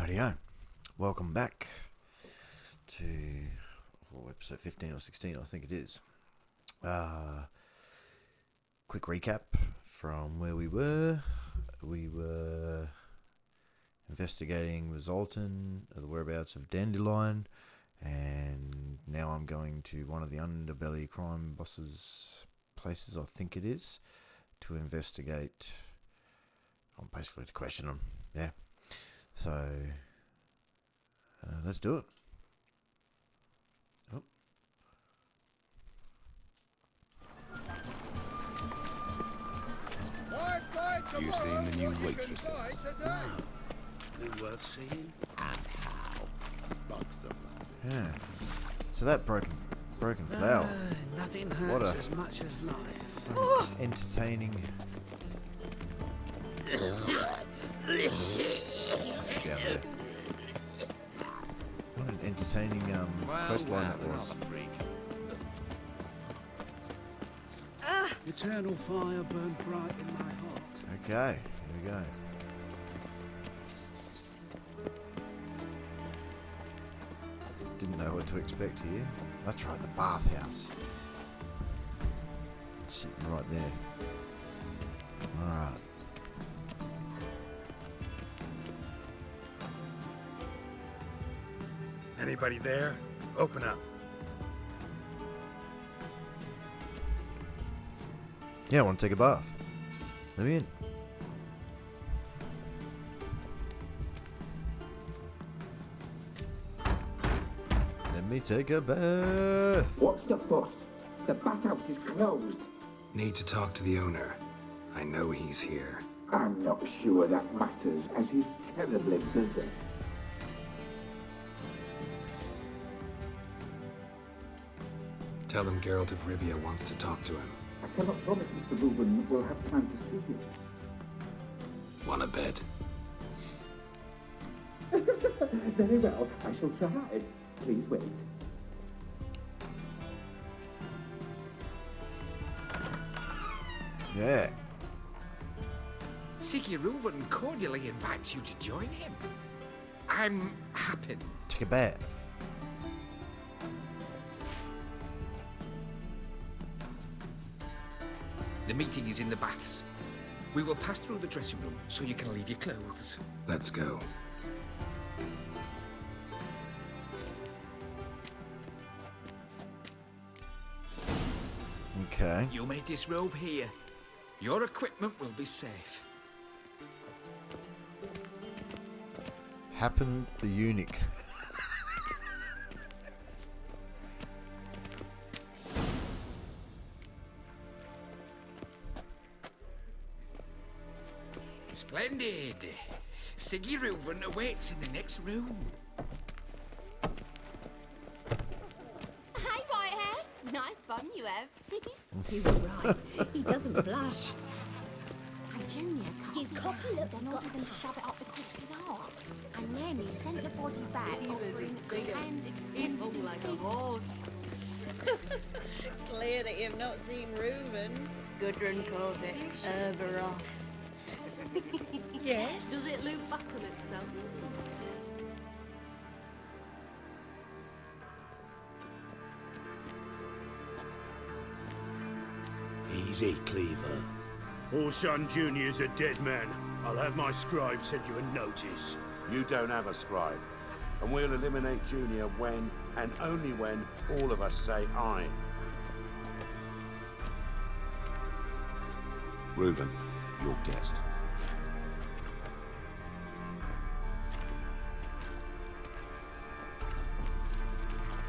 Rightio. Welcome back to episode 15 or 16, I think it is. Quick recap from where we were. We were investigating the Zoltan, the whereabouts of Dandelion, and now I'm going to one of the underbelly crime bosses' places, I think it is, to investigate, basically to question them. Yeah. So, let's do it. Oh. You've seen the new waitresses? Wow. They're worth seeing. And how? Buxom, that's it. Yeah. So that broken flower. Nothing What hurts a- as much as life. Entertaining. Down there. What an entertaining quest line that was. Eternal fire burned bright in my heart. Okay, here we go. Didn't know what to expect here. That's right, the bathhouse. Sitting right there. Alright. Anybody there? Open up. Yeah, I want to take a bath. Let me in. Let me take a bath. What's the fuss? The bathhouse is closed. Need to talk to the owner. I know he's here. I'm not sure that matters, as he's terribly busy. Tell him Geralt of Rivia wants to talk to him. I cannot promise Mr. Reuven will have time to see you. Want a bed? Very well, I shall try. Please wait. Yeah. Reuven cordially invites you to join him. I'm happy. Take a bath. The meeting is in the baths. We will pass through the dressing room so you can leave your clothes. Let's go. Okay. You may disrobe here. Your equipment will be safe. Happened the eunuch. Splendid. Reuven awaits in the next room. Hi, Whitehead. Nice bum you have. You were right. He doesn't blush. And Junior cut off his hand, then ordered them to shove it up the corpse's arse. And then he sent the body back offering and extended like a horse. Clear that you've not seen Reuven's. Gudrun calls it Herberos. Yes. Does it loop back on itself? Easy, Cleaver. Orson Jr.'s a dead man. I'll have my scribe send you a notice. You don't have a scribe. And we'll eliminate Junior when, and only when, all of us say aye. Reuven, your guest.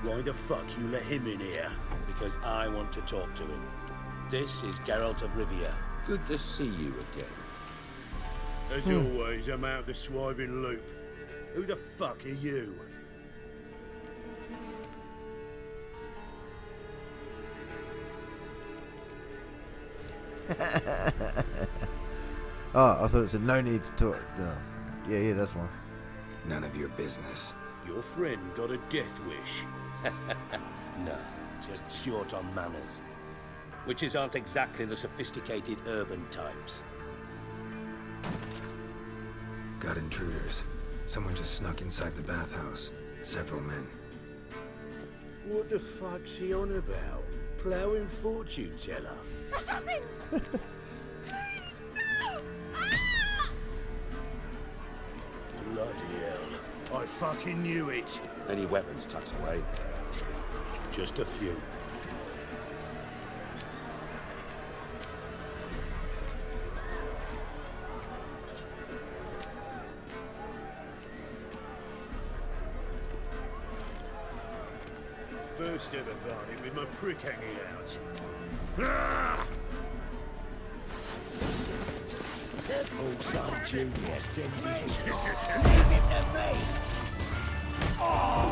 Why the fuck you let him in here? Because I want to talk to him. This is Geralt of Rivia. Good to see you again. As always, I'm out of the swiving loop. Who the fuck are you? Oh, I thought it said no need to talk. No. Yeah, that's one. None of your business. Your friend got a death wish. No, just short on manners. Witches aren't exactly the sophisticated urban types. Got intruders. Someone just snuck inside the bathhouse. Several men. What the fuck's he on about? Ploughing fortune teller? Assassins! Please, no! Ah! Bloody hell. I fucking knew it. Any weapons tucked away? Just a few. First ever party with my prick hanging out. Ah! Oh, son Junior sends his... Leave him to me! Oh,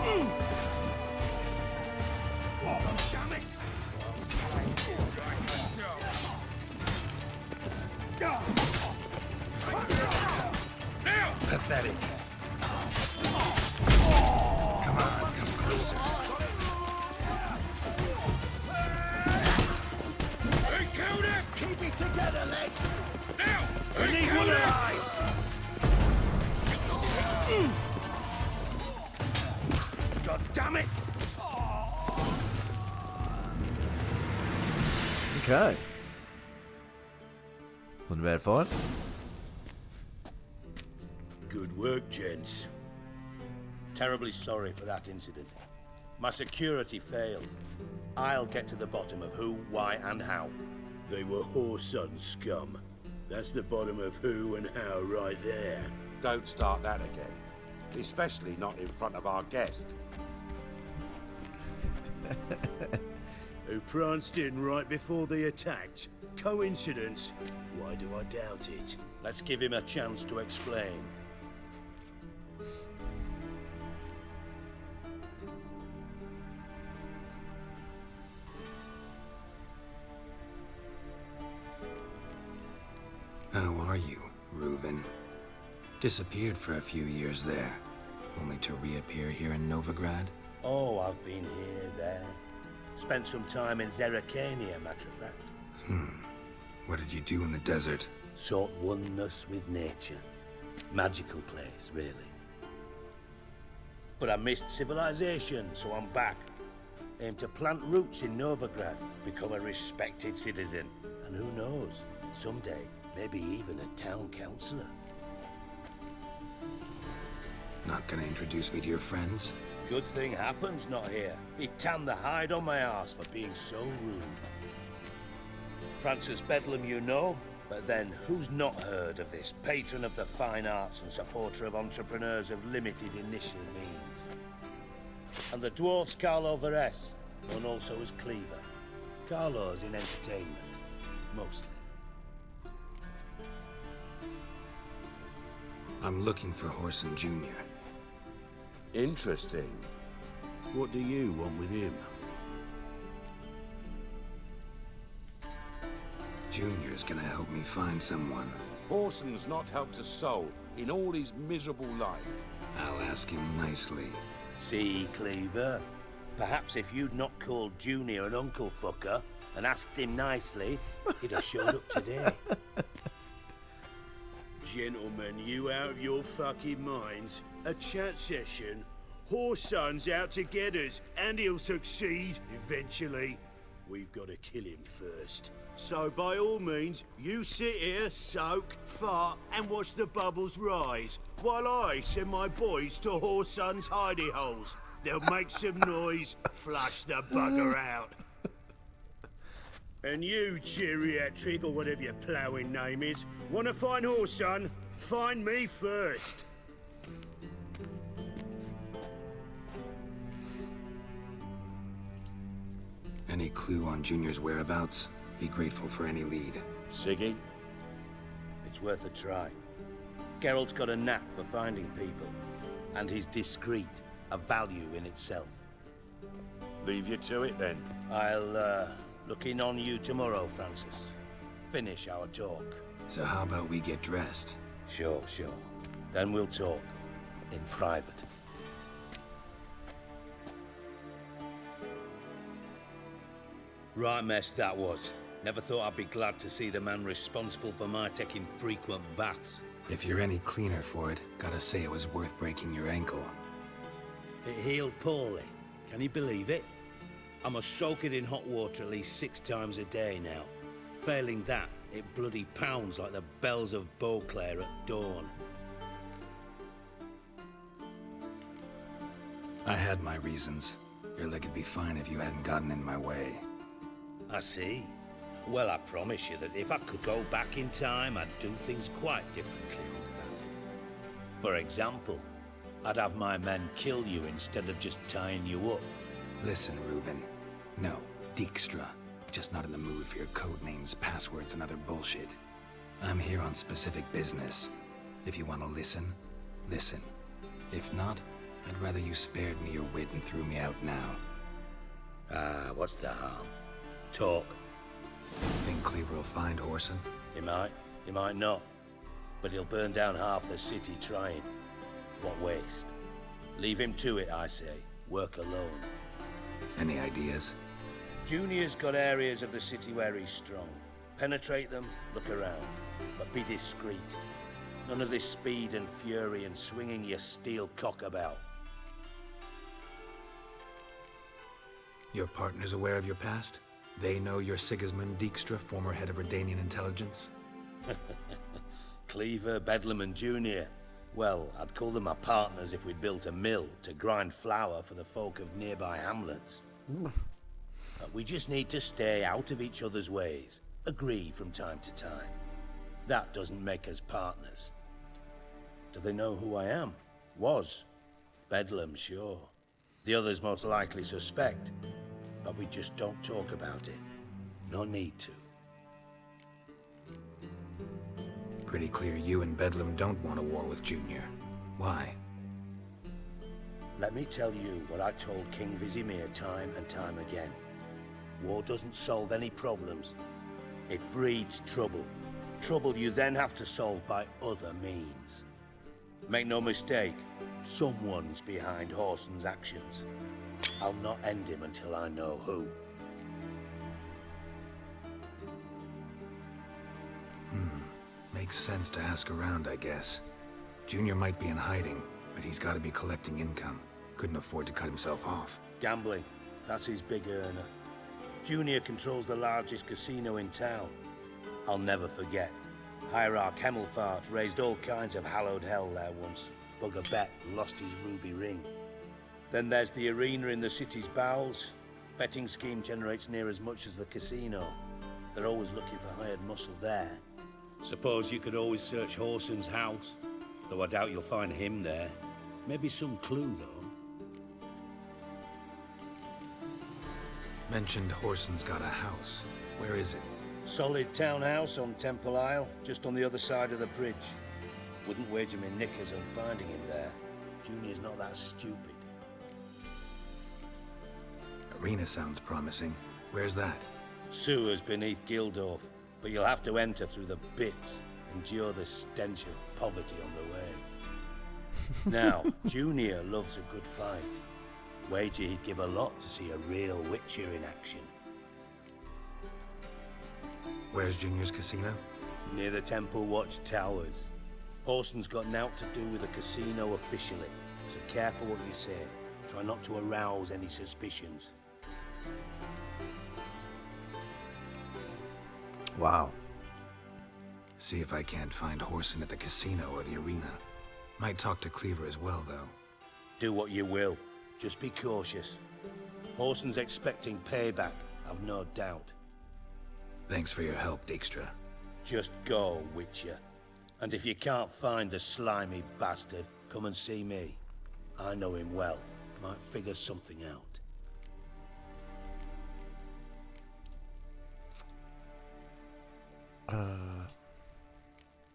damn it! Pathetic. Come on, come closer. Hey, killed him! Keep it together, legs! Now! I need one alive! God damn it! Okay. Wasn't a bad fight. Good work, gents. Terribly sorry for that incident. My security failed. I'll get to the bottom of who, why, and how. They were whoreson scum. That's the bottom of who and how right there. Don't start that again. Especially not in front of our guest. Who pranced in right before they attacked. Coincidence? Why do I doubt it? Let's give him a chance to explain. How are you, Reuven? Disappeared for a few years there, only to reappear here in Novigrad? Oh, I've been here, there. Spent some time in Zerrikania, matter of fact. What did you do in the desert? Sought oneness with nature. Magical place, really. But I missed civilization, so I'm back. Aim to plant roots in Novigrad, become a respected citizen. And who knows, someday, maybe even a town councillor. Not gonna introduce me to your friends? Good thing happens not here. He tanned the hide on my arse for being so rude. Francis Bedlam you know, but then who's not heard of this patron of the fine arts and supporter of entrepreneurs of limited initial means? And the dwarf's Carlo Veres, known also as Cleaver. Carlo's in entertainment, mostly. I'm looking for Whoreson Jr. Interesting. What do you want with him? Junior's gonna help me find someone. Whoreson's not helped a soul in all his miserable life. I'll ask him nicely. See, Cleaver? Perhaps if you'd not called Junior an uncle fucker and asked him nicely, he'd have showed up today. Gentlemen, you out of your fucking minds? A chat session? Whoreson's out to get us, and he'll succeed eventually. We've got to kill him first. So by all means, you sit here, soak, fart, and watch the bubbles rise, while I send my boys to Whoreson's hidey holes. They'll make some noise, flush the bugger out. And you, geriatric, or whatever your ploughing name is, want to find Whoreson? Find me first. Any clue on Junior's whereabouts? Be grateful for any lead. Siggy? It's worth a try. Geralt's got a knack for finding people, and he's discreet, a value in itself. Leave you to it then. I'll, look in on you tomorrow, Francis. Finish our talk. So how about we get dressed? Sure. Then we'll talk. In private. Right mess that was. Never thought I'd be glad to see the man responsible for my taking frequent baths. If you're any cleaner for it, gotta say it was worth breaking your ankle. It healed poorly. Can you believe it? I must soak it in hot water at least 6 times a day now. Failing that, it bloody pounds like the bells of Beauclair at dawn. I had my reasons. Your leg would be fine if you hadn't gotten in my way. I see. Well, I promise you that if I could go back in time, I'd do things quite differently, old fella. For example, I'd have my men kill you instead of just tying you up. Listen, Reuven. No, Dijkstra. Just not in the mood for your code names, passwords, and other bullshit. I'm here on specific business. If you want to listen, listen. If not, I'd rather you spared me your wit and threw me out now. What's the harm? Talk. Think Cleaver will find Whoreson? He might not. But he'll burn down half the city trying. What waste. Leave him to it, I say. Work alone. Any ideas? Junior's got areas of the city where he's strong. Penetrate them, look around. But be discreet. None of this speed and fury and swinging your steel cock about. Your partner's aware of your past? They know you're Sigismund Dijkstra, former head of Redanian intelligence? Cleaver, Bedlam and Junior. Well, I'd call them my partners if we'd built a mill to grind flour for the folk of nearby hamlets. But we just need to stay out of each other's ways. Agree from time to time. That doesn't make us partners. Do they know who I am? Was. Bedlam, sure. The others most likely suspect. But we just don't talk about it. No need to. Pretty clear you and Bedlam don't want a war with Junior. Why? Let me tell you what I told King Vizimir time and time again. War doesn't solve any problems. It breeds trouble. Trouble you then have to solve by other means. Make no mistake, someone's behind Whoreson's actions. I'll not end him until I know who. Makes sense to ask around, I guess. Junior might be in hiding, but he's got to be collecting income. Couldn't afford to cut himself off. Gambling, that's his big earner. Junior controls the largest casino in town. I'll never forget. Hierarch Hemmelfart raised all kinds of hallowed hell there once. Bugger bet lost his ruby ring. Then there's the arena in the city's bowels. Betting scheme generates near as much as the casino. They're always looking for hired muscle there. Suppose you could always search Whoreson's house, though I doubt you'll find him there. Maybe some clue, though. Mentioned Whoreson's got a house. Where is it? Solid townhouse on Temple Isle, just on the other side of the bridge. Wouldn't wager me knickers on finding him there. Junior's not that stupid. Arena sounds promising. Where's that? Sewers beneath Gildorf, but you'll have to enter through the bits, endure the stench of poverty on the way. Now, Junior loves a good fight. Wager he'd give a lot to see a real Witcher in action. Where's Junior's casino? Near the Temple Watch Towers. Whoreson's got naught to do with the casino officially, so careful what you say. Try not to arouse any suspicions. Wow. See if I can't find Whoreson at the casino or the arena. Might talk to Cleaver as well, though. Do what you will. Just be cautious. Whoreson's expecting payback, I've no doubt. Thanks for your help, Dijkstra. Just go, Witcher. And if you can't find the slimy bastard, come and see me. I know him well. Might figure something out.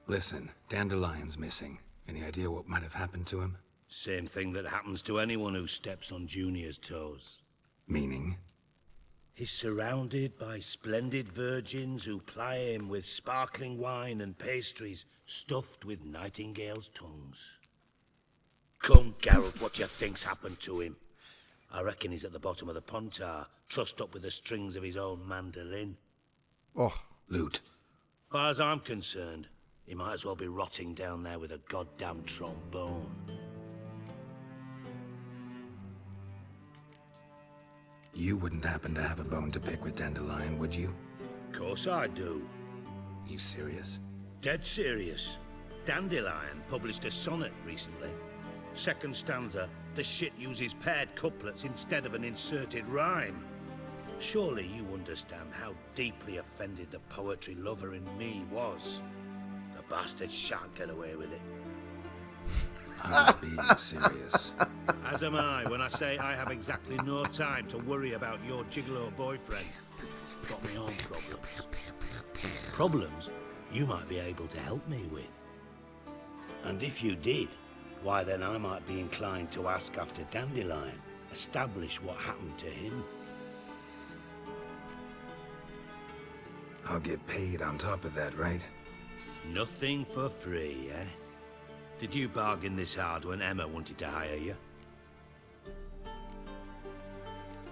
Listen, Dandelion's missing. Any idea what might have happened to him? Same thing that happens to anyone who steps on Junior's toes. Meaning? He's surrounded by splendid virgins who ply him with sparkling wine and pastries stuffed with nightingales' tongues. Come, Geralt, what you think's happened to him? I reckon he's at the bottom of the Pontar, trussed up with the strings of his own mandolin. Oh, Loot. Far as I'm concerned, he might as well be rotting down there with a goddamn trombone. You wouldn't happen to have a bone to pick with Dandelion, would you? Of course I do. You serious? Dead serious. Dandelion published a sonnet recently. Second stanza, the shit uses paired couplets instead of an inserted rhyme. Surely you understand how deeply offended the poetry lover in me was. The bastard shan't get away with it. I'm being serious. As am I when I say I have exactly no time to worry about your gigolo boyfriend. Got my own problems. Problems you might be able to help me with. And if you did, why then I might be inclined to ask after Dandelion, establish what happened to him. I'll get paid on top of that, right? Nothing for free, eh? Did you bargain this hard when Emma wanted to hire you?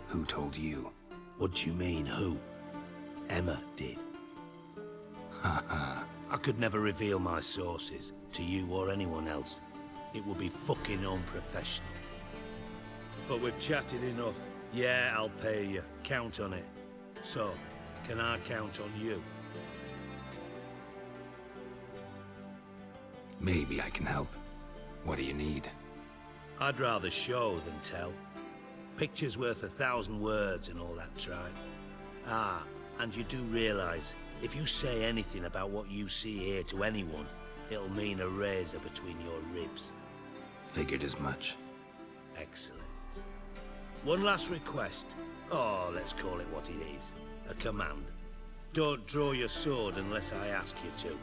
Who told you? What do you mean, who? Emma did. Haha. I could never reveal my sources to you or anyone else. It would be fucking unprofessional. But we've chatted enough. Yeah, I'll pay you. Count on it. So, can I count on you? Maybe I can help. What do you need? I'd rather show than tell. Picture's worth 1,000 words and all that tribe. Ah, and you do realize, if you say anything about what you see here to anyone, it'll mean a razor between your ribs. Figured as much. Excellent. One last request. Oh, let's call it what it is. A command. Don't draw your sword unless I ask you to.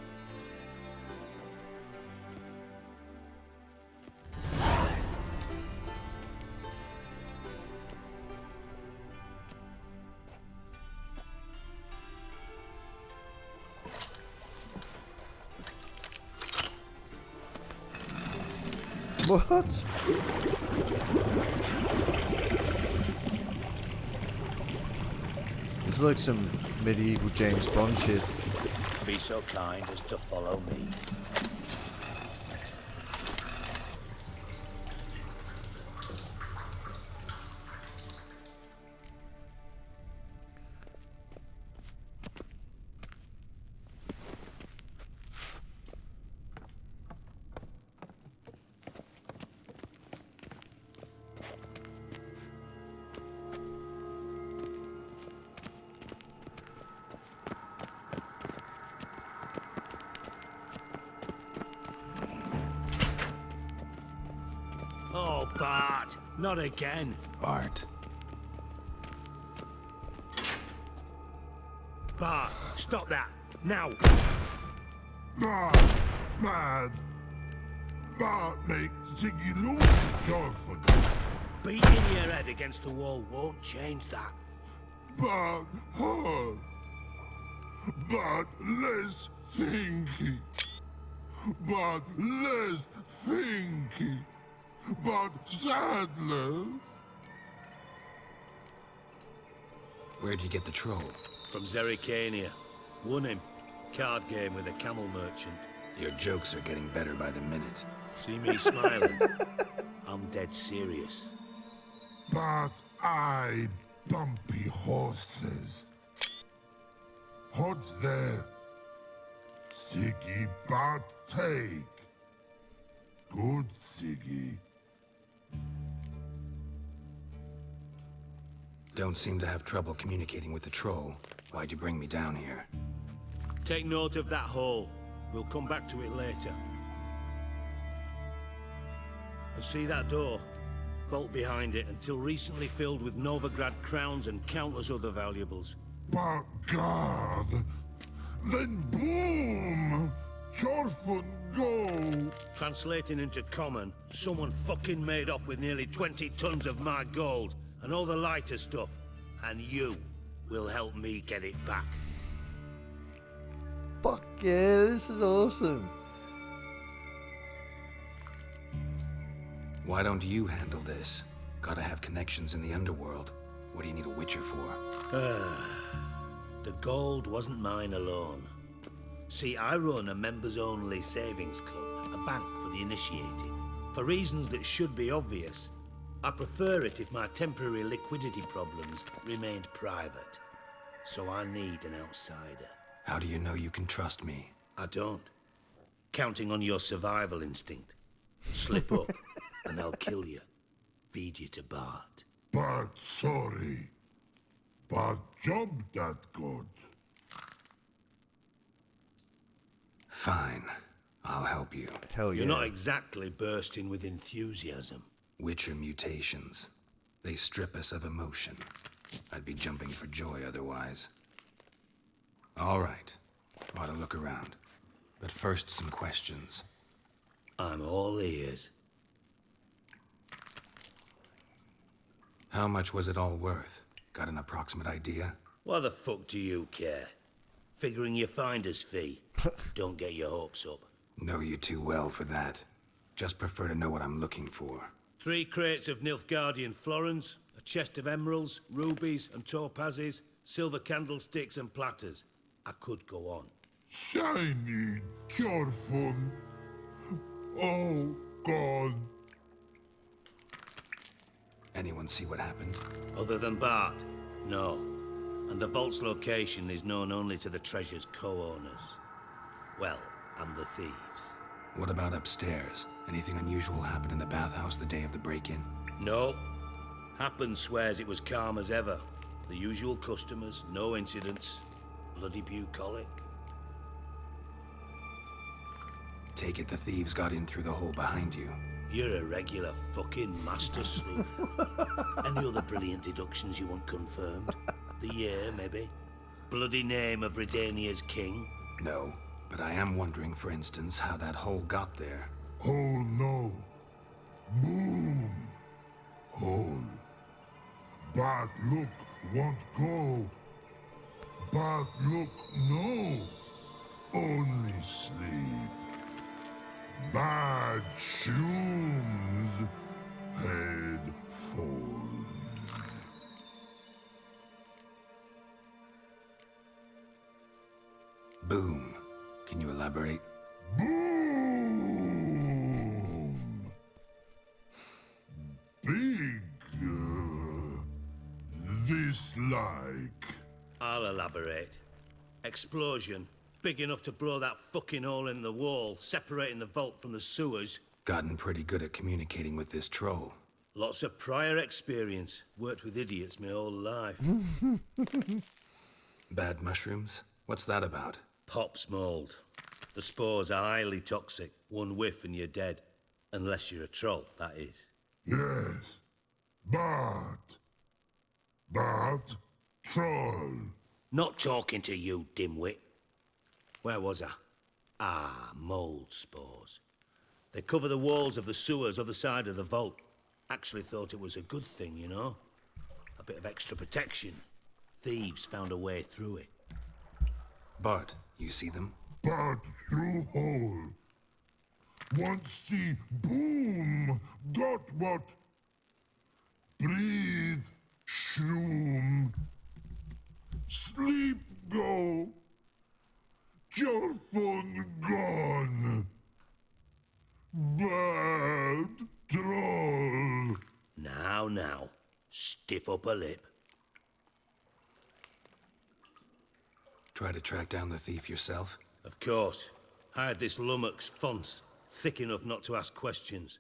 what? It's like some medieval James Bond shit. Be so kind as to follow me. Oh, Bart, not again. Bart. Bart, stop that, now. Man. Bart makes Ziggy lose joyful. Beating your head against the wall won't change that. Bart hard. Bart less thinky. Bart less thinky. But sadness. Where'd you get the troll? From Zerrikania. Won him. Card game with a camel merchant. Your jokes are getting better by the minute. See me smiling? I'm dead serious. But I bumpy horses. What's there? Siggy but take. Good Siggy. Don't seem to have trouble communicating with the troll. Why'd you bring me down here? Take note of that hole. We'll come back to it later. And see that door? Vault behind it, until recently filled with Novigrad crowns and countless other valuables. But God, then boom! Chorfun go! Translating into common, someone fucking made off with nearly 20 tons of my gold and all the lighter stuff. And you will help me get it back. Fuck yeah, this is awesome. Why don't you handle this? Gotta have connections in the underworld. What do you need a witcher for? The gold wasn't mine alone. See, I run a members-only savings club, a bank for the initiated. For reasons that should be obvious, I prefer it if my temporary liquidity problems remained private. So I need an outsider. How do you know you can trust me? I don't. Counting on your survival instinct. Slip up, and I'll kill you. Feed you to Bart. But sorry. But job that good. Fine. I'll help you. Hell yeah. You're not exactly bursting with enthusiasm. Witcher mutations. They strip us of emotion. I'd be jumping for joy otherwise. All right. Ought to look around. But first, some questions. I'm all ears. How much was it all worth? Got an approximate idea? Why the fuck do you care? Figuring your finder's fee. Don't get your hopes up. Know you too well for that. Just prefer to know what I'm looking for. 3 crates of Nilfgaardian florins, a chest of emeralds, rubies and topazes, silver candlesticks and platters. I could go on. Shiny, careful. Oh, God. Anyone see what happened? Other than Bart? No. And the vault's location is known only to the treasure's co-owners. Well, and the thieves. What about upstairs? Anything unusual happen in the bathhouse the day of the break-in? No. Happen swears it was calm as ever. The usual customers, no incidents. Bloody bucolic. Take it the thieves got in through the hole behind you. You're a regular fucking master sleuth. Any other brilliant deductions you want confirmed? The year, maybe? Bloody name of Redania's king? No, but I am wondering, for instance, how that hole got there. Oh, no. Boom. Hole. Bad look won't go. Bad look, no. Only sleep. Bad shoes. Head falls. Boom. Can you elaborate? Boom. Big. This like. I'll elaborate. Explosion. Big enough to blow that fucking hole in the wall, separating the vault from the sewers. Gotten pretty good at communicating with this troll. Lots of prior experience. Worked with idiots my whole life. Bad mushrooms? What's that about? Pops mold. The spores are highly toxic. One whiff and you're dead. Unless you're a troll, that is. Yes. But troll. Not talking to you, dimwit. Where was I? Ah, mold spores. They cover the walls of the sewers other side of the vault. Actually thought it was a good thing, you know? A bit of extra protection. Thieves found a way through it. Bart, you see them? But through hole. Want see boom. Got what? Breathe. Shroom. Sleep go. Your phone gone. Bad troll. Now. Stiff upper lip. Try to track down the thief yourself? Of course. Hired this lummox Fons, thick enough not to ask questions.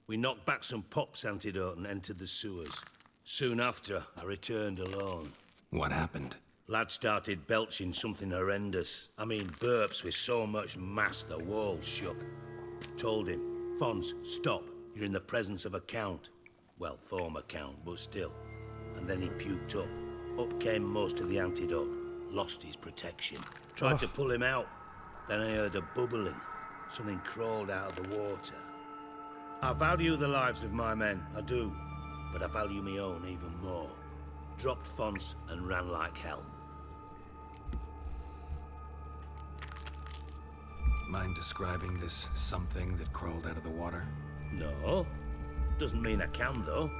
We knocked back some pops antidote and entered the sewers. Soon after, I returned alone. What happened? Lad started belching something horrendous. I mean, burps with so much mass the walls shook. Told him, Fons, stop. You're in the presence of a count. Well, former count, but still. And then he puked up. Up came most of the antidote. Lost his protection. Tried to pull him out. Then I heard a bubbling. Something crawled out of the water. I value the lives of my men, I do. But I value my own even more. Dropped Fons and ran like hell. Mind describing this something that crawled out of the water? No. Doesn't mean I can, though.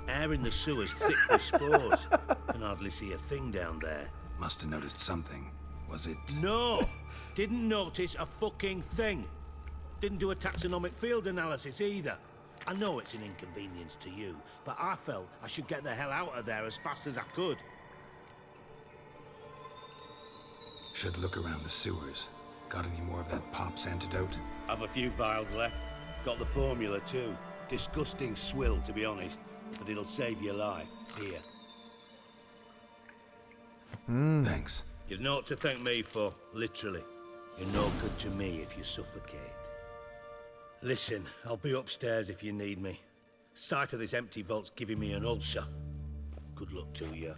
Air in the sewers thick with spores. Can hardly see a thing down there. Must have noticed something. Was it... No! Didn't notice a fucking thing. Didn't do a taxonomic field analysis either. I know it's an inconvenience to you, but I felt I should get the hell out of there as fast as I could. Should look around the sewers. Got any more of that Pop's antidote? I've a few vials left. Got the formula too. Disgusting swill, to be honest, but it'll save your life. Here. Thanks. You've naught to thank me for, literally. You're no good to me if you suffocate. Listen, I'll be upstairs if you need me. Sight of this empty vault's giving me an ulcer. Good luck to you.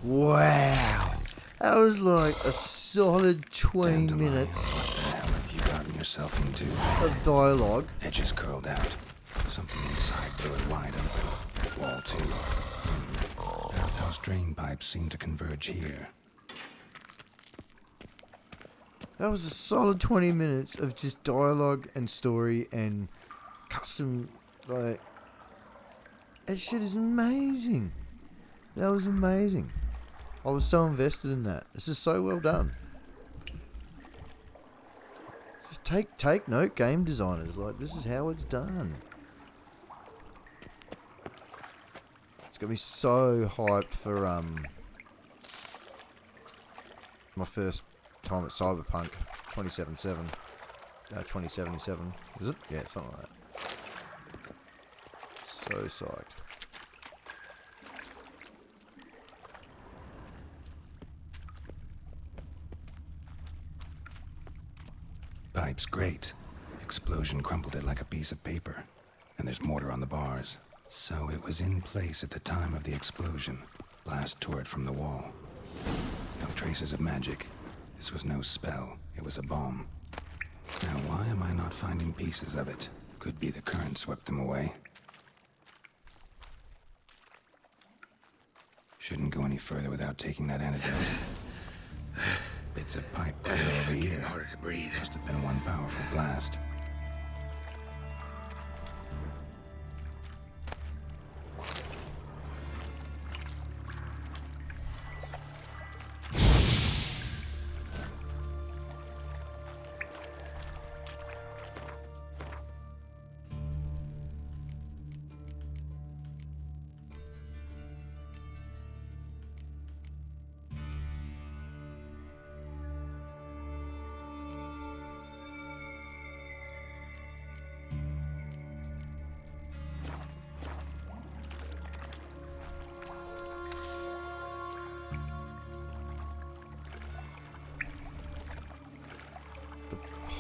Wow. That was like a solid 20 minutes What the hell have you gotten yourself into? of dialogue. Edges curled out. Something inside blew it wide open. Wall too. Bathhouse drain pipes seem to converge here. That was a solid 20 minutes of just dialogue and story and custom, like... That shit is amazing. That was amazing. I was so invested in that. This is so well done. Just take note, game designers. Like, this is how it's done. It's got me so hyped for my first time at Cyberpunk 2077. 2077. Is it? Yeah, something like that. So psyched. Pipe's great. Explosion crumpled it like a piece of paper. And there's mortar on the bars. So it was in place at the time of the explosion. Blast tore it from the wall. No traces of magic. This was no spell. It was a bomb. Now why am I not finding pieces of it? Could be the current swept them away. Shouldn't go any further without taking that antidote. Bits of pipe clear over here. Harder to breathe. Must have been one powerful blast.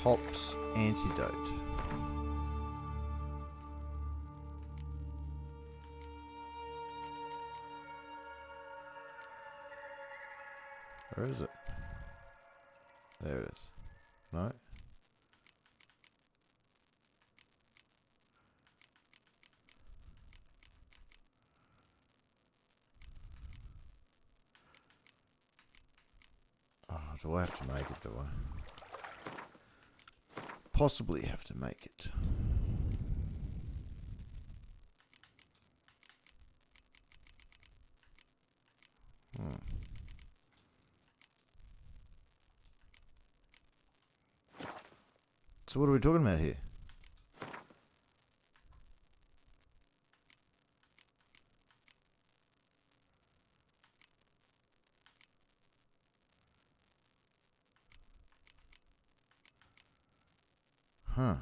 Pop's antidote. Where is it? There it is. No? Oh, do I have to make it, do I? Possibly have to make it. So what are we talking about here? Huh.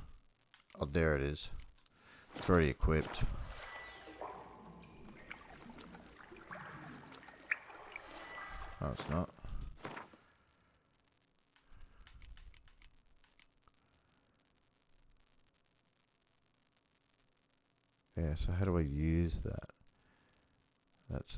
Oh, there it is. It's already equipped. Oh, it's not. Yeah, so how do I use that? That's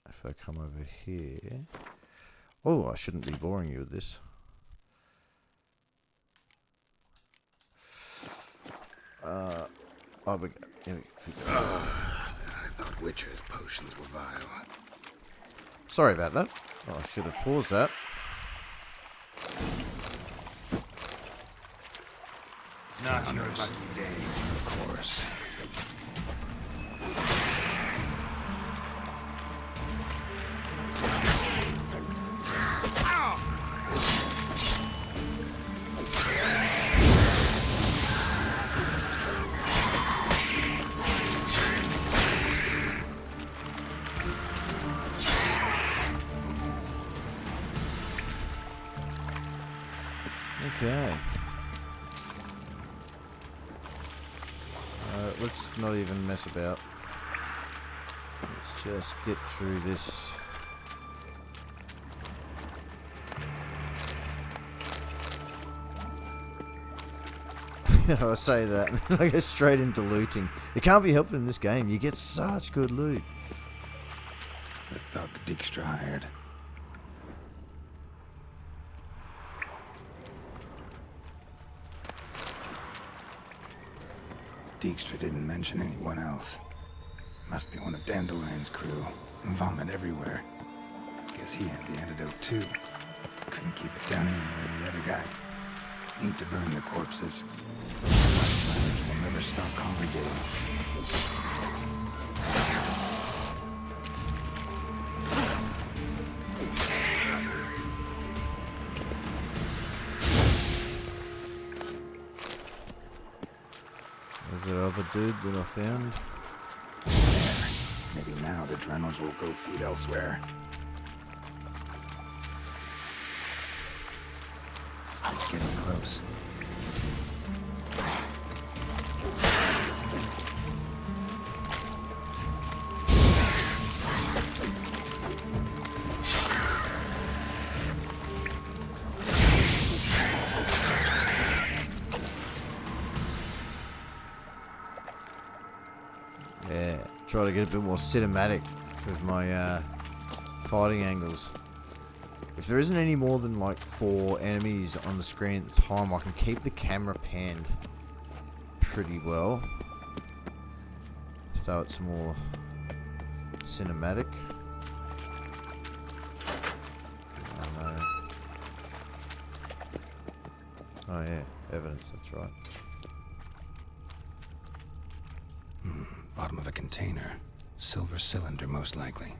if I come over here. Oh, I shouldn't be boring you with this. Oh, we go. I thought Witcher's potions were vile. Sorry about that. Oh, I should have paused that. Not your lucky day, of course. Okay. Let's not even mess about. Let's just get through this. I say that, and I go straight into looting. It can't be helped in this game. You get such good loot. The thug Dijkstra hired. Dijkstra didn't mention anyone else. Must be one of Dandelion's crew. Vomit everywhere. Guess he had the antidote too. Couldn't keep it down anymore than the other guy. Need to burn the corpses. Fighters will never stop congregating. There's that other dude that I found. Maybe now the adrenals will go feed elsewhere. Getting close. Yeah, try to get a bit more cinematic with my fighting angles. If there isn't any more than like 4 enemies on the screen at the time, I can keep the camera panned pretty well. So it's more cinematic. Oh no. Oh yeah, evidence, that's right. Bottom of a container. Silver cylinder, most likely.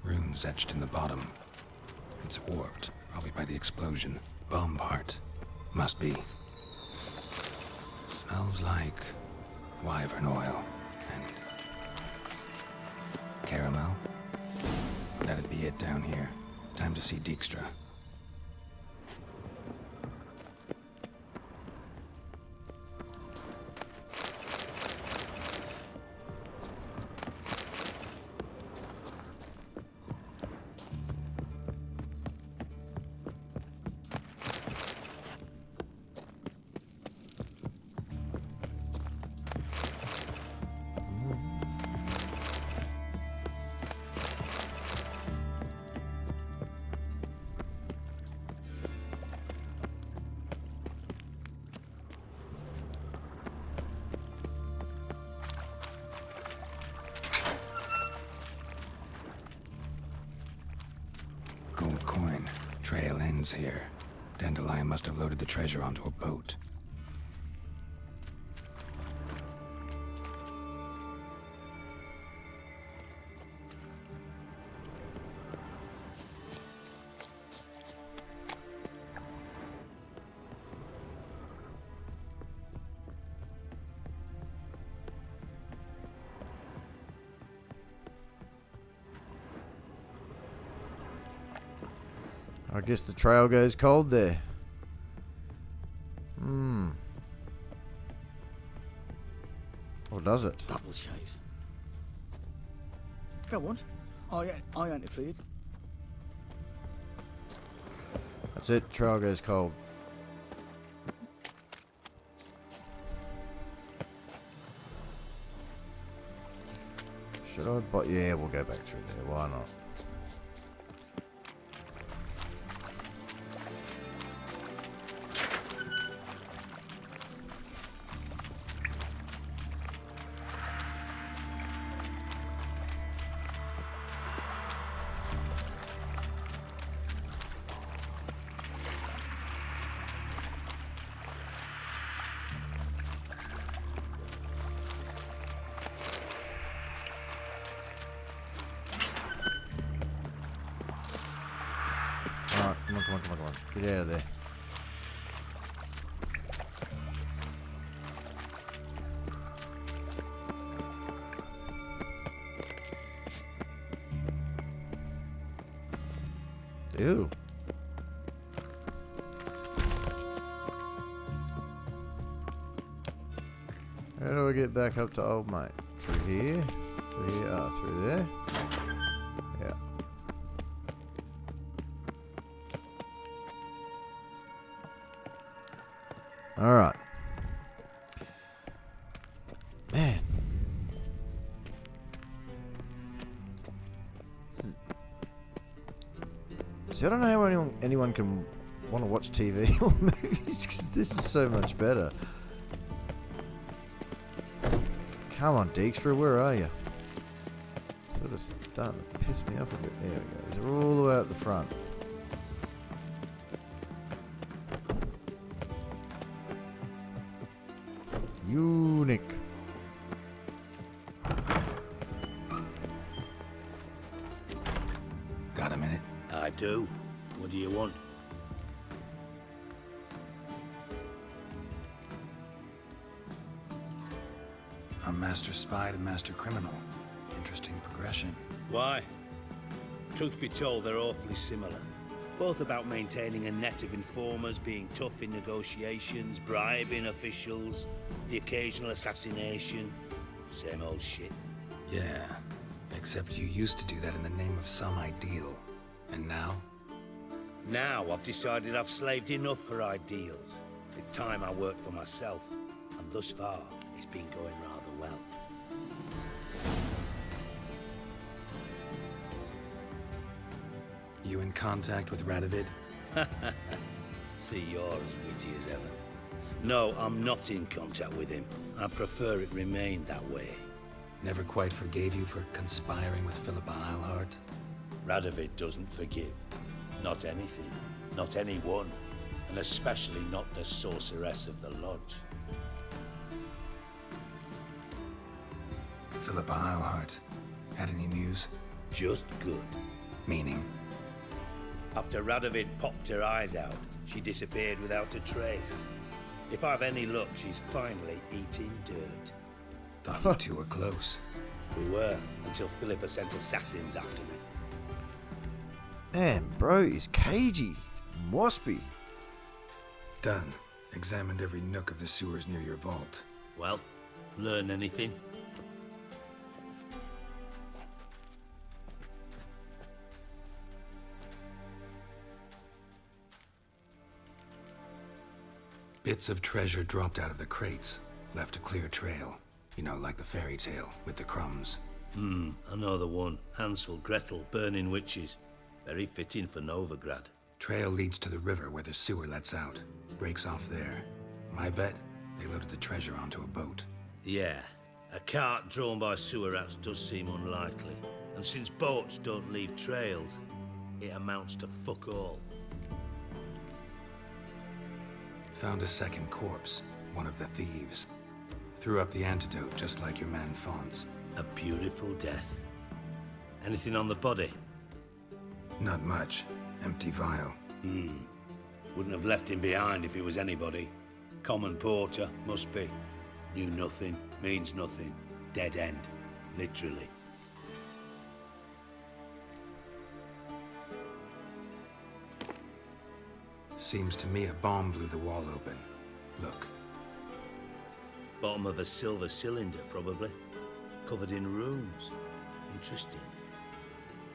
Runes etched in the bottom. It's warped, probably by the explosion. Bomb part. Must be. Smells like wyvern oil and caramel. That'd be it down here. Time to see Dijkstra. Gold coin. Trail ends here. Dandelion must have loaded the treasure onto a boat. I guess the trail goes cold there. Or does it? Double chase. Go on. I interfered. That's it, trail goes cold. Should I? But yeah, we'll go back through there. Why not? come on. Get out of there. Ew. How do I get back up to old mate? Through here? Through here? Through there? Yeah. Alright. Man. See, I don't know how anyone can want to watch TV or movies, because this is so much better. Come on, Dijkstra, where are you? Sort of starting to piss me off a bit. There we go. He's all the way at the front. Unique. Got a minute? I do. What do you want? From master spy to master criminal. Interesting progression. Why? Truth be told, they're awfully similar. Both about maintaining a net of informers, being tough in negotiations, bribing officials, the occasional assassination. Same old shit. Yeah, except you used to do that in the name of some ideal. And now? Now I've decided I've slaved enough for ideals. It's time I worked for myself. And thus far, it's been going rather well. You in contact with Radovid? See, you're as witty as ever. No, I'm not in contact with him. I prefer it remained that way. Never quite forgave you for conspiring with Philippa Eilhart? Radovid doesn't forgive. Not anything. Not anyone. And especially not the sorceress of the lodge. Philippa Eilhart. Had any news? Just good. Meaning? After Radovid popped her eyes out, she disappeared without a trace. If I've any luck, she's finally eating dirt. Thought you two were close. We were, until Philippa sent assassins after me. Man, bro is cagey. Waspy. Done. Examined every nook of the sewers near your vault. Well, learn anything? Bits of treasure dropped out of the crates. Left a clear trail. You know, like the fairy tale, with the crumbs. I know the one. Hansel, Gretel, burning witches. Very fitting for Novigrad. Trail leads to the river where the sewer lets out. Breaks off there. My bet, they loaded the treasure onto a boat. Yeah. A cart drawn by sewer rats does seem unlikely. And since boats don't leave trails, it amounts to fuck all. Found a second corpse, one of the thieves. Threw up the antidote just like your man Faunt's. A beautiful death. Anything on the body? Not much. Empty vial. Wouldn't have left him behind if he was anybody. Common porter, must be. Knew nothing, means nothing. Dead end. Literally. Seems to me a bomb blew the wall open. Look. Bottom of a silver cylinder, probably. Covered in runes. Interesting.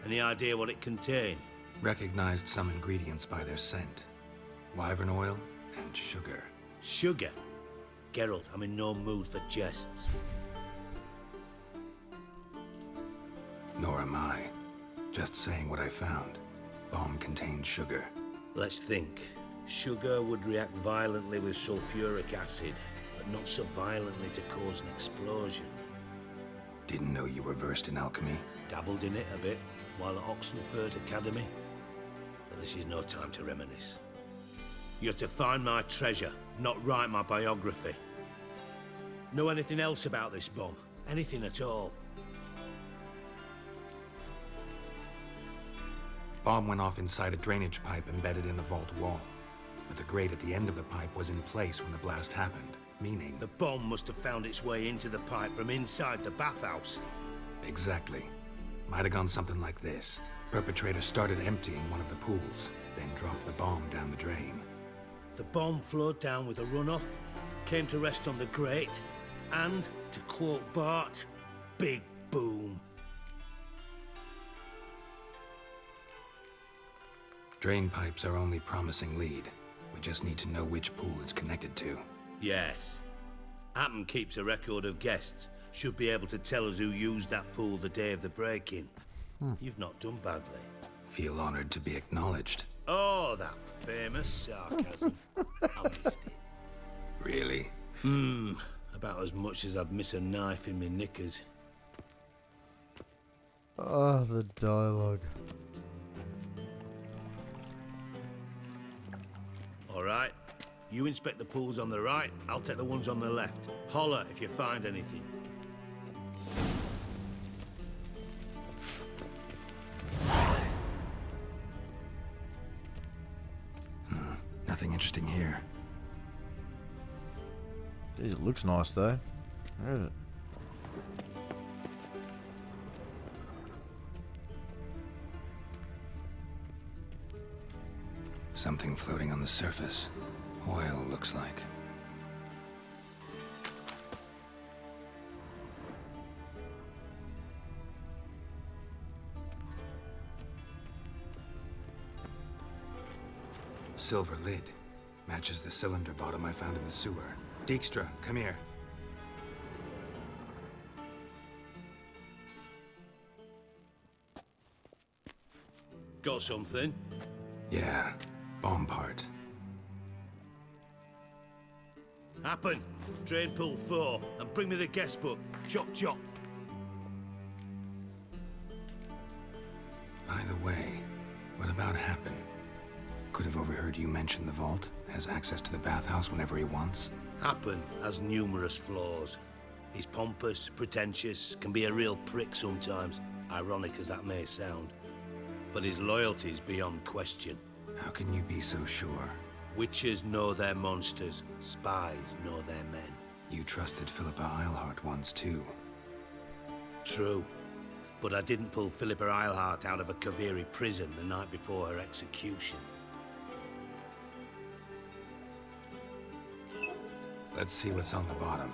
Any idea what it contained? Recognized some ingredients by their scent. Wyvern oil and sugar. Sugar? Geralt, I'm in no mood for jests. Nor am I. Just saying what I found. Bomb contained sugar. Let's think. Sugar would react violently with sulfuric acid, but not so violently to cause an explosion. Didn't know you were versed in alchemy. Dabbled in it a bit while at Oxenford Academy. But this is no time to reminisce. You're to find my treasure, not write my biography. Know anything else about this bomb? Anything at all? Bomb went off inside a drainage pipe embedded in the vault wall. But the grate at the end of the pipe was in place when the blast happened, meaning... The bomb must have found its way into the pipe from inside the bathhouse. Exactly. Might have gone something like this. Perpetrator started emptying one of the pools, then dropped the bomb down the drain. The bomb flowed down with a runoff, came to rest on the grate, and, to quote Bart, big boom. Drain pipes are only promising lead. We just need to know which pool it's connected to. Yes. Appen keeps a record of guests. Should be able to tell us who used that pool the day of the break-in. You've not done badly. Feel honored to be acknowledged. Oh, that famous sarcasm. I missed it. Really? About as much as I'd miss a knife in my knickers. Oh, the dialogue. All right. You inspect the pools on the right, I'll take the ones on the left. Holler if you find anything. Nothing interesting here. Jeez, it looks nice though. Isn't it? Something floating on the surface. Oil, looks like. Silver lid. Matches the cylinder bottom I found in the sewer. Dijkstra, come here. Got something? Yeah, bomb part. Happen. Drain pool 4, and bring me the guest book. Chop chop. By the way, what about Happen? Could have overheard you mention the vault. Has access to the bathhouse whenever he wants. Happen has numerous flaws. He's pompous, pretentious, can be a real prick sometimes, ironic as that may sound. But his loyalty's beyond question. How can you be so sure? Witches know their monsters, spies know their men. You trusted Philippa Eilhart once too. True. But I didn't pull Philippa Eilhart out of a Kaviri prison the night before her execution. Let's see what's on the bottom.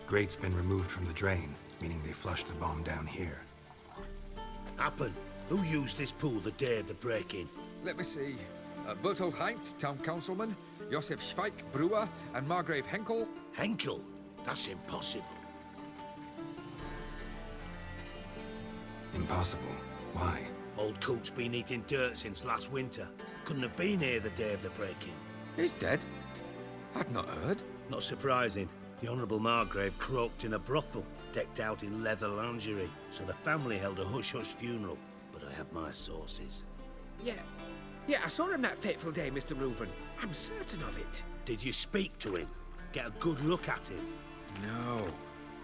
Grate's been removed from the drain, meaning they flushed the bomb down here. Happen. Who used this pool the day of the break-in? Let me see. Bertolt Heinz, town councilman, Josef Schweik, brewer, and Margrave Henkel. Henkel? That's impossible. Impossible? Why? Old Coot's been eating dirt since last winter. Couldn't have been here the day of the break-in. He's dead? I'd not heard. Not surprising. The Honourable Margrave croaked in a brothel, decked out in leather lingerie, so the family held a hush-hush funeral. But I have my sources. Yeah, I saw him that fateful day, Mr. Reuven. I'm certain of it. Did you speak to him? Get a good look at him? No.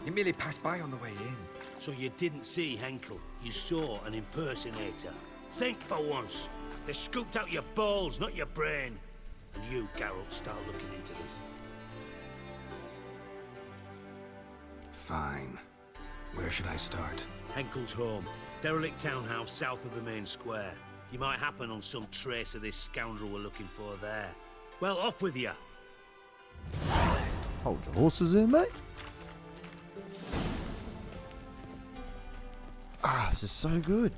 He merely passed by on the way in. So you didn't see Henkel. You saw an impersonator. Think for once. They scooped out your balls, not your brain. And you, Geralt, start looking into this. Fine. Where should I start? Henkel's home. Derelict townhouse south of the main square. You might happen on some trace of this scoundrel we're looking for there. Well, off with you. Hold your horses in, mate. Ah, this is so good.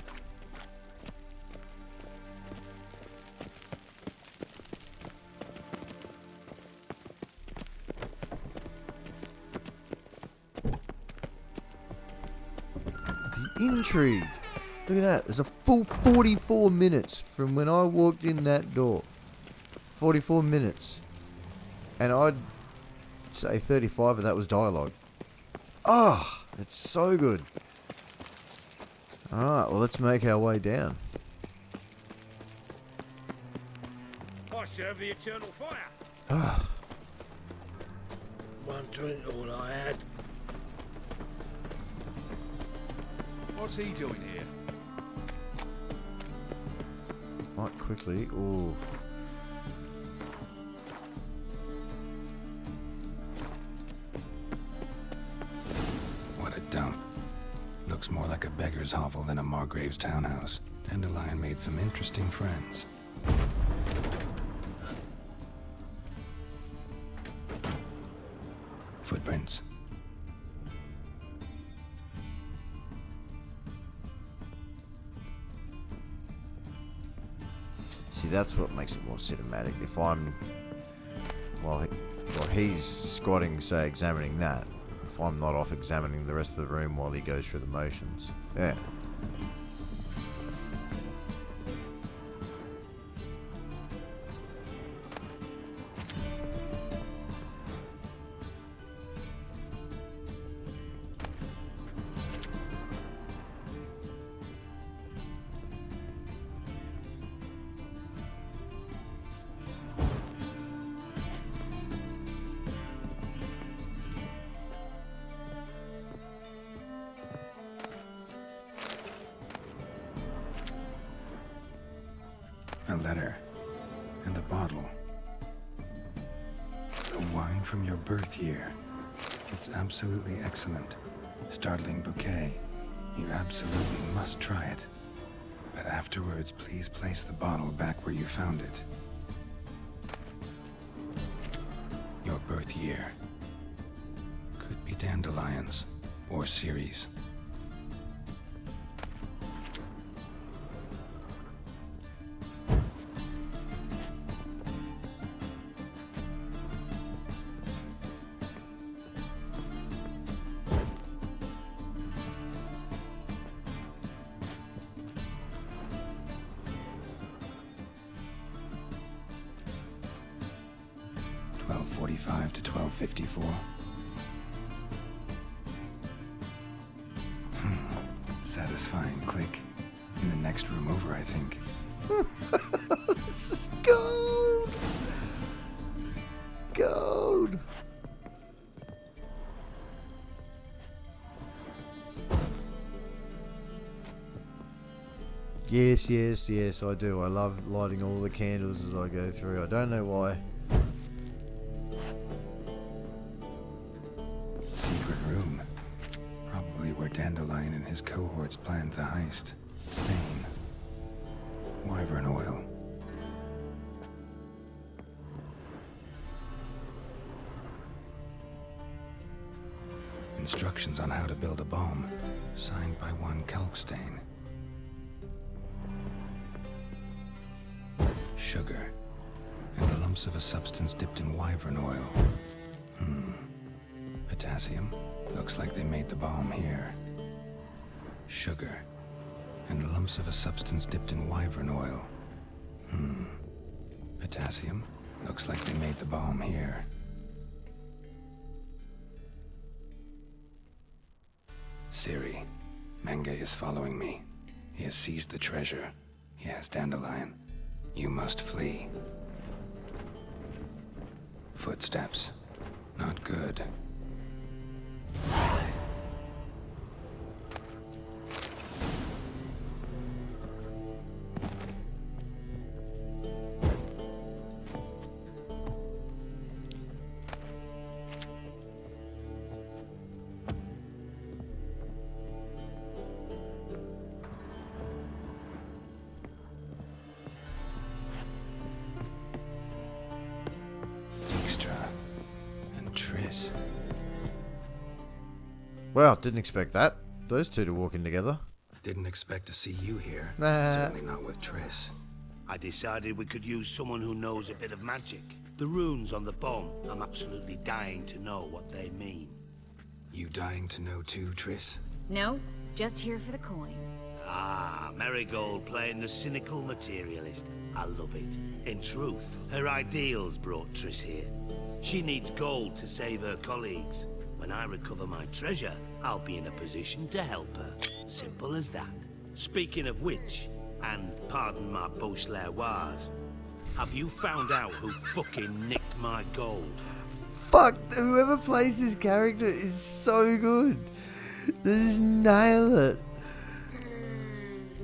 The intrigue. Look at that. There's a full 44 minutes from when I walked in that door. 44 minutes. And I'd say 35 of that was dialogue. Ah, it's so good. Alright, well, let's make our way down. I serve the eternal fire. One drink, all I had. What's he doing here? Right, quickly. Ooh. What a dump. Looks more like a beggar's hovel than a Margrave's townhouse. Dandelion made some interesting friends. Footprints. See, that's what makes it more cinematic. If I'm, while he's squatting, say, examining that, if I'm not off examining the rest of the room while he goes through the motions. Yeah. A letter. And a bottle. A wine from your birth year. It's absolutely excellent. Startling bouquet. You absolutely must try it. But afterwards, please place the bottle back where you found it. Your birth year. Could be dandelions. Or Ceres. .45 to 12:54. Satisfying click. In the next room over, I think. This is gold! Gold! Yes, yes, yes, I do. I love lighting all the candles as I go through. I don't know why. Secret room. Probably where Dandelion and his cohorts planned the heist. Stain. Wyvern oil. Instructions on how to build a bomb. Signed by one Kalkstain. Sugar. And lumps of a substance dipped in wyvern oil. Potassium. Looks like they made the bomb here. Sugar. And lumps of a substance dipped in wyvern oil. Potassium. Looks like they made the bomb here. Ciri. Menge is following me. He has seized the treasure. He has Dandelion. You must flee. Footsteps. Not good. Well, didn't expect that. Those two to walk in together. Didn't expect to see you here. Nah. Certainly not with Triss. I decided we could use someone who knows a bit of magic. The runes on the bomb, I'm absolutely dying to know what they mean. You dying to know too, Triss? No, just here for the coin. Ah, Marigold playing the cynical materialist. I love it. In truth, her ideals brought Triss here. She needs gold to save her colleagues. When I recover my treasure, I'll be in a position to help her. Simple as that. Speaking of which, and pardon my Beauclervois, have you found out who fucking nicked my gold? Fuck, whoever plays this character is so good. They just nail it.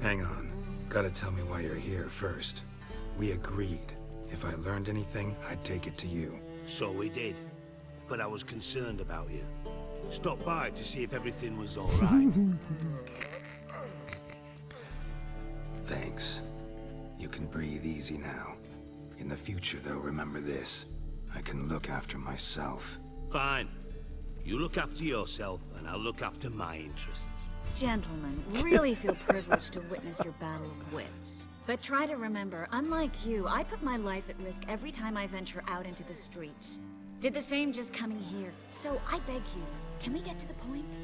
Hang on. Gotta tell me why you're here first. We agreed. If I learned anything, I'd take it to you. So we did. But I was concerned about you. Stopped by to see if everything was all right. Thanks. You can breathe easy now. In the future, though, remember this. I can look after myself. Fine. You look after yourself, and I'll look after my interests. Gentlemen, really feel privileged to witness your battle of wits. But try to remember, unlike you, I put my life at risk every time I venture out into the streets. Did the same just coming here. So I beg you, can we get to the point?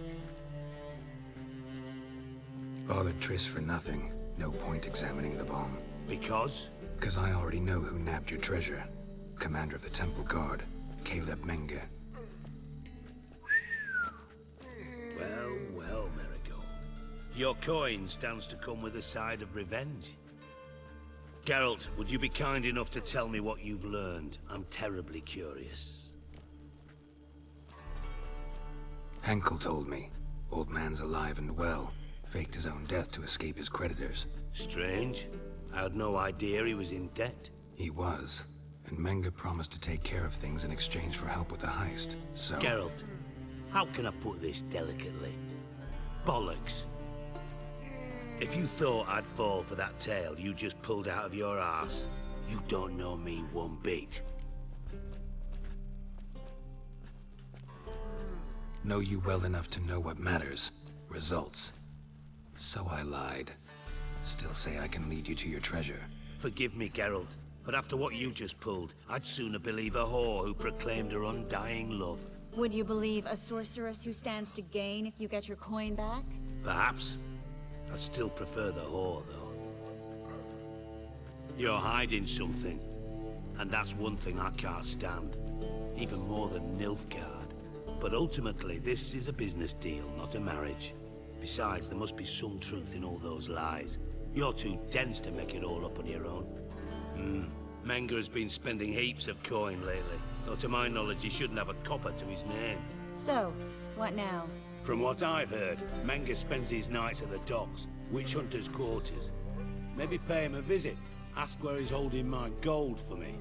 Bothered Triss for nothing. No point examining the bomb. Because? Because I already know who nabbed your treasure. Commander of the Temple Guard, Caleb Menge. Well, well, Marigold. Your coin stands to come with a side of revenge. Geralt, would you be kind enough to tell me what you've learned? I'm terribly curious. Henkel told me. Old man's alive and well. Faked his own death to escape his creditors. Strange. I had no idea he was in debt. He was. And Menge promised to take care of things in exchange for help with the heist, so... Geralt, how can I put this delicately? Bollocks. If you thought I'd fall for that tale you just pulled out of your arse, you don't know me one bit. Know you well enough to know what matters. Results. So I lied. Still say I can lead you to your treasure. Forgive me, Geralt, but after what you just pulled, I'd sooner believe a whore who proclaimed her undying love. Would you believe a sorceress who stands to gain if you get your coin back? Perhaps. I'd still prefer the whore, though. You're hiding something, and that's one thing I can't stand. Even more than Nilfgaard. But ultimately, this is a business deal, not a marriage. Besides, there must be some truth in all those lies. You're too dense to make it all up on your own. Menge has been spending heaps of coin lately, though to my knowledge he shouldn't have a copper to his name. So, what now? From what I've heard, Menge spends his nights at the docks, witch hunters' quarters. Maybe pay him a visit, ask where he's holding my gold for me.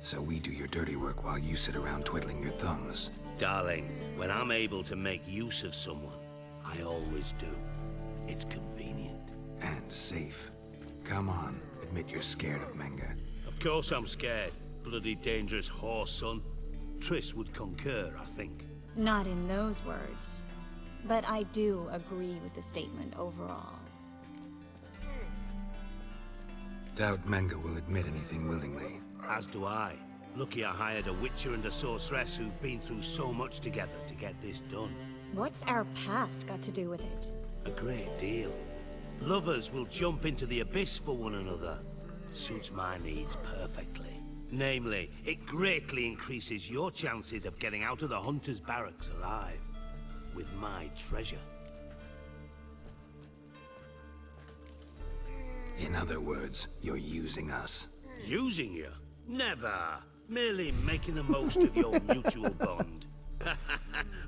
So we do your dirty work while you sit around twiddling your thumbs. Darling, when I'm able to make use of someone, I always do. It's convenient. And safe. Come on, admit you're scared of Menge. Of course I'm scared. Bloody dangerous whore, son. Triss would concur, I think. Not in those words. But I do agree with the statement overall. Doubt Menge will admit anything willingly. As do I. Lucky I hired a witcher and a sorceress who've been through so much together to get this done. What's our past got to do with it? A great deal. Lovers will jump into the abyss for one another. Suits my needs perfectly. Namely, it greatly increases your chances of getting out of the hunter's barracks alive. With my treasure. In other words, you're using us. Using you? Never. Merely making the most of your mutual bond.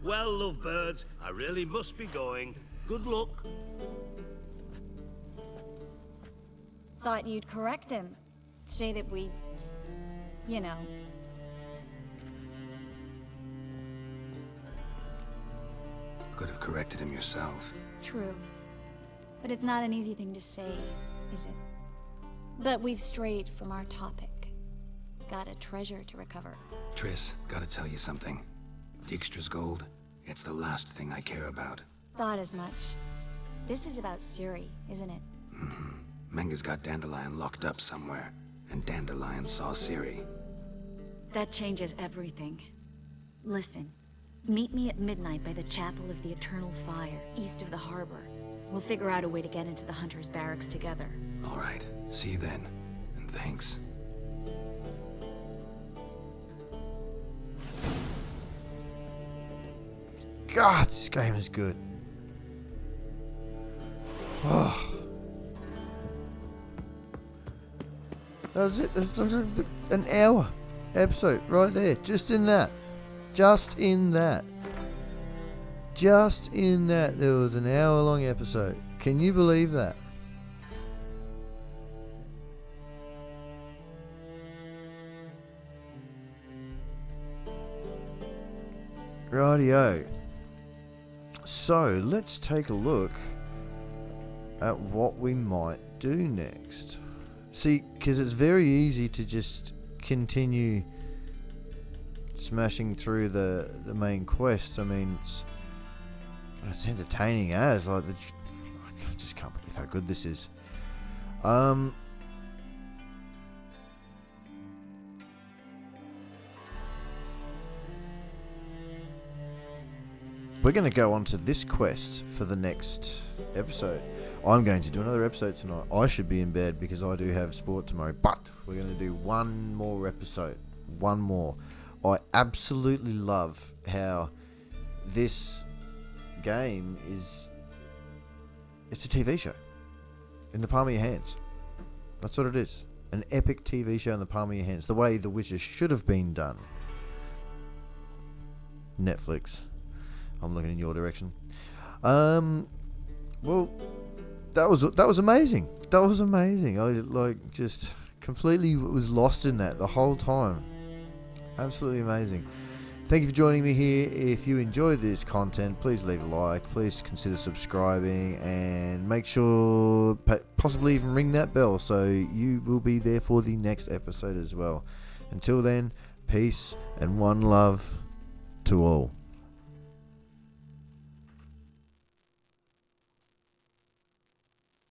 Well, lovebirds, I really must be going. Good luck. Thought you'd correct him. Say that we... you know... Could have corrected him yourself. True. But it's not an easy thing to say, is it? But we've strayed from our topic. Got a treasure to recover. Triss, gotta tell you something. Dijkstra's gold, it's the last thing I care about. Thought as much. This is about Ciri, isn't it? Menge's got Dandelion locked up somewhere, and Dandelion saw Ciri. That changes everything. Listen, meet me at midnight by the Chapel of the Eternal Fire, east of the harbor. We'll figure out a way to get into the Hunter's barracks together. All right, see you then, and thanks. God, this game is good. Oh. That was it. It was an hour episode right there. Just in that. Just in that, there was an hour-long episode. Can you believe that? Rightio. So, let's take a look at what we might do next. See, because it's very easy to just continue smashing through the main quest. I mean, it's entertaining as like I just can't believe how good this is. We're going to go on to this quest for the next episode. I'm going to do another episode tonight. I should be in bed because I do have sport tomorrow, but we're going to do one more episode. One more. I absolutely love how this game is... It's a TV show in the palm of your hands. That's what it is. An epic TV show in the palm of your hands. The way The Witcher should have been done. Netflix. I'm looking in your direction. Well, that was amazing. That was amazing. I just completely was lost in that the whole time. Absolutely amazing. Thank you for joining me here. If you enjoyed this content, please leave a like. Please consider subscribing and make sure possibly even ring that bell so you will be there for the next episode as well. Until then, peace and one love to all.